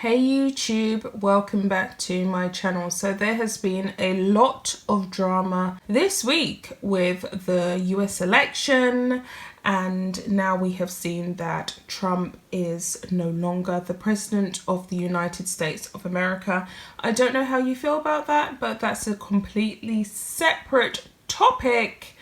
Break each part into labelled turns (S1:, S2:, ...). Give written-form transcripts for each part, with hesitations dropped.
S1: Hey YouTube, welcome back to my channel. So there has been a lot of drama this week with the US election, and now we have seen that Trump is no longer the president of the United States of America. I don't know how you feel about that, but that's a completely separate topic.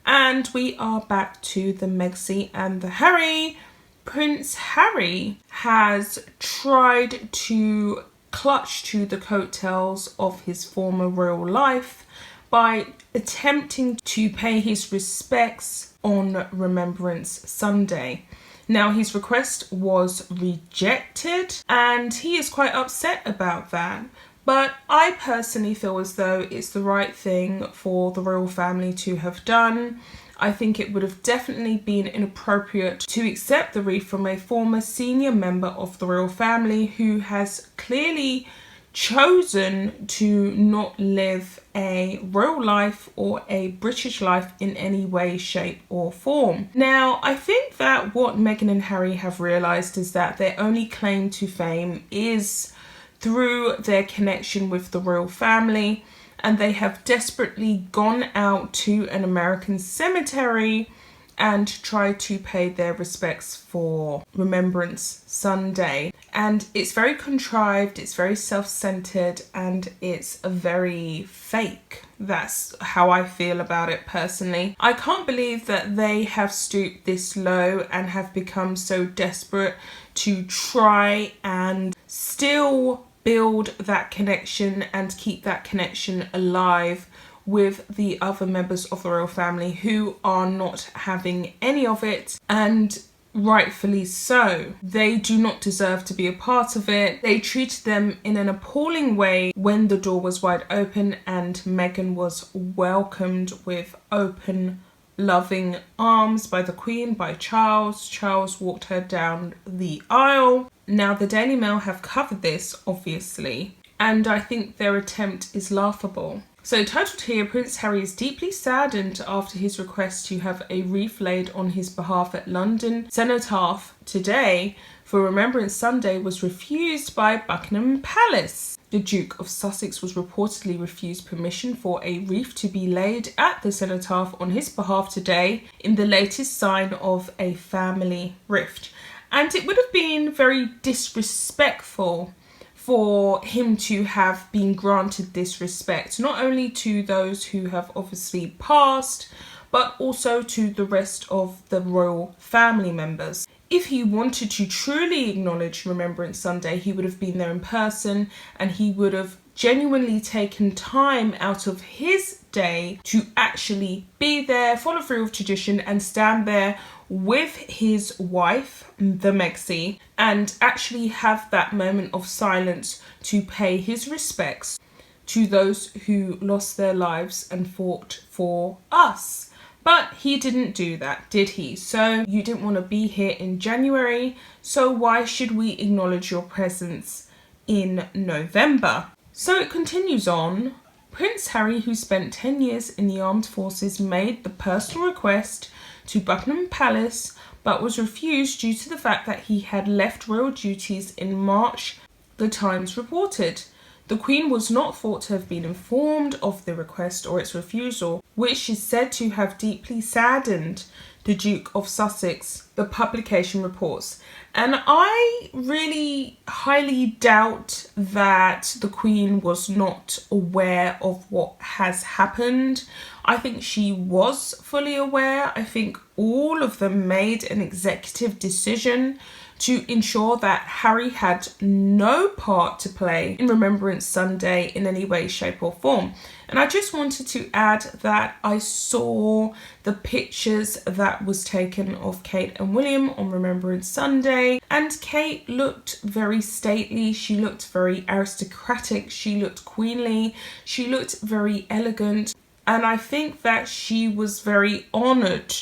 S1: And we are back to the Meghan and the Harry. Prince Harry has tried to clutch to the coattails of his former royal life by attempting to pay his respects on Remembrance Sunday. Now, his request was rejected and he is quite upset about that. But I personally feel as though it's the right thing for the royal family to have done. I think it would have definitely been inappropriate to accept the wreath from a former senior member of the royal family who has clearly chosen to not live a royal life or a British life in any way, shape or form. Now, I think that what Meghan and Harry have realised is that their only claim to fame is through their connection with the royal family, and they have desperately gone out to an American cemetery and tried to pay their respects for Remembrance Sunday. And it's very contrived, it's very self-centered, and it's very fake. That's how I feel about it personally. I can't believe that they have stooped this low and have become so desperate to try and still build that connection and keep that connection alive with the other members of the royal family who are not having any of it, and rightfully so. They do not deserve to be a part of it. They treated them in an appalling way when the door was wide open and Meghan was welcomed with open, loving arms by the Queen, by Charles. Charles walked her down the aisle. Now, the Daily Mail have covered this, obviously, and I think their attempt is laughable. So, titled here, Prince Harry is deeply saddened after his request to have a wreath laid on his behalf at London Cenotaph today for Remembrance Sunday was refused by Buckingham Palace. The Duke of Sussex was reportedly refused permission for a wreath to be laid at the cenotaph on his behalf today in the latest sign of a family rift. And it would have been very disrespectful for him to have been granted this respect, not only to those who have obviously passed, but also to the rest of the royal family members. If he wanted to truly acknowledge Remembrance Sunday, he would have been there in person and he would have genuinely taken time out of his day to actually be there, follow through with tradition and stand there with his wife, the Meghan, and actually have that moment of silence to pay his respects to those who lost their lives and fought for us. But he didn't do that, did he? So you didn't want to be here in January, so why should we acknowledge your presence in November? So it continues on. Prince Harry, who spent 10 years in the armed forces, made the personal request to Buckingham Palace, but was refused due to the fact that he had left royal duties in March, the Times reported. The Queen was not thought to have been informed of the request or its refusal, which is said to have deeply saddened the Duke of Sussex, the publication reports. And I really highly doubt that the Queen was not aware of what has happened. I think she was fully aware. I think all of them made an executive decision to ensure that Harry had no part to play in Remembrance Sunday in any way, shape or form. And I just wanted to add that I saw the pictures that was taken of Kate and William on Remembrance Sunday, and Kate looked very stately, she looked very aristocratic, she looked queenly, she looked very elegant, and I think that she was very honoured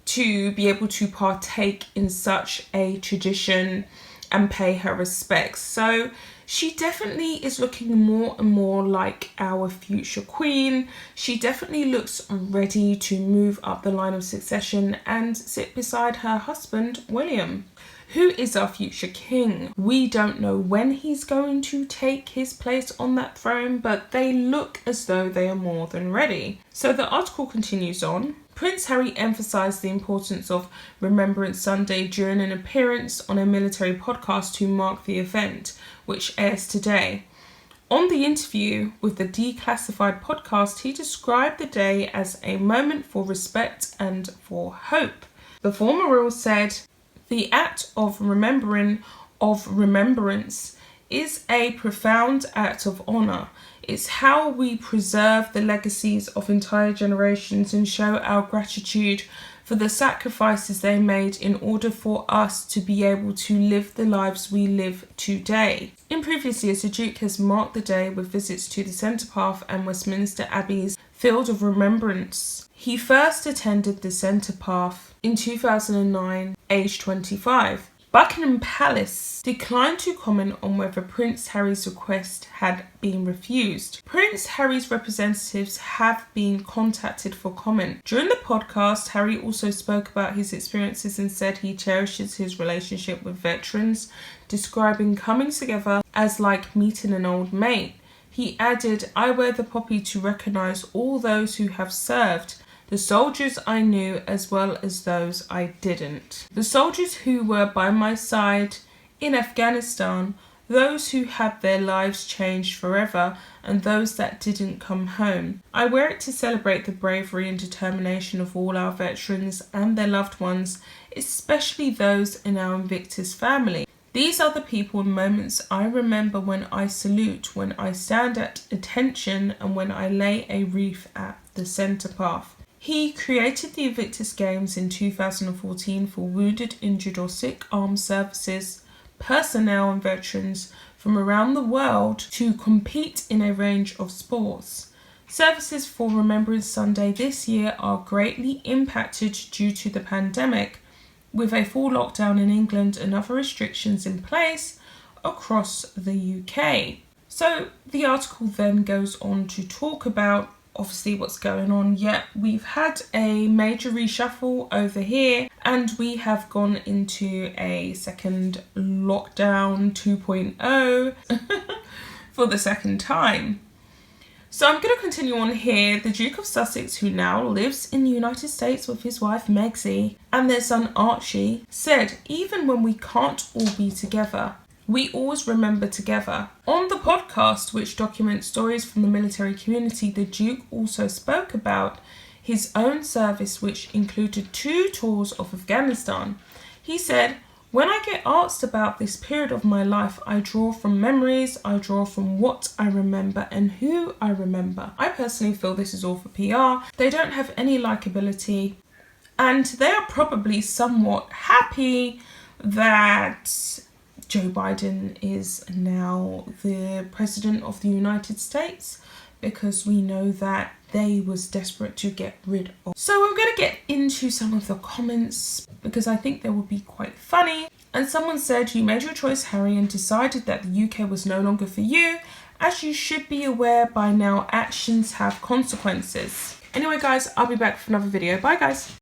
S1: to be able to partake in such a tradition and pay her respects. So she definitely is looking more and more like our future queen. She definitely looks ready to move up the line of succession and sit beside her husband, William, who is our future king. We don't know when he's going to take his place on that throne, but they look as though they are more than ready. So the article continues on. Prince Harry emphasised the importance of Remembrance Sunday during an appearance on a military podcast to mark the event, which airs today. On the interview with the Declassified podcast, he described the day as a moment for respect and for hope. The former royal said, "The act of remembrance is a profound act of honour. It's how we preserve the legacies of entire generations and show our gratitude for the sacrifices they made in order for us to be able to live the lives we live today." In previous years, the Duke has marked the day with visits to the Centre Path and Westminster Abbey's Field of Remembrance. He first attended the Centre Path in 2009, aged 25. Buckingham Palace declined to comment on whether Prince Harry's request had been refused. Prince Harry's representatives have been contacted for comment. During the podcast, Harry also spoke about his experiences and said he cherishes his relationship with veterans, describing coming together as like meeting an old mate. He added, "I wear the poppy to recognise all those who have served. The soldiers I knew as well as those I didn't. The soldiers who were by my side in Afghanistan, those who had their lives changed forever, and those that didn't come home. I wear it to celebrate the bravery and determination of all our veterans and their loved ones, especially those in our Invictus family. These are the people and moments I remember when I salute, when I stand at attention, and when I lay a wreath at the Centre Path." He created the Invictus Games in 2014 for wounded, injured or sick armed services, personnel and veterans from around the world to compete in a range of sports. Services for Remembrance Sunday this year are greatly impacted due to the pandemic, with a full lockdown in England and other restrictions in place across the UK. So the article then goes on to talk about obviously what's going on. Yeah, we've had a major reshuffle over here and we have gone into a second lockdown 2.0 for the second time. So I'm going to continue on here. The Duke of Sussex, who now lives in the United States with his wife Meghan and their son Archie, said, "Even when we can't all be together, we always remember together." On the podcast, which documents stories from the military community, the Duke also spoke about his own service, which included 2 tours of Afghanistan. He said, "When I get asked about this period of my life, I draw from memories, I draw from what I remember and who I remember. I personally feel this is all for PR. They don't have any likability, and they are probably somewhat happy that Joe Biden is now the president of the United States, because we know that they was desperate to get rid of." So I'm going to get into some of the comments because I think they will be quite funny. And someone said, "You made your choice, Harry, and decided that the UK was no longer for you. As you should be aware by now, actions have consequences." Anyway guys, I'll be back for another video. Bye guys.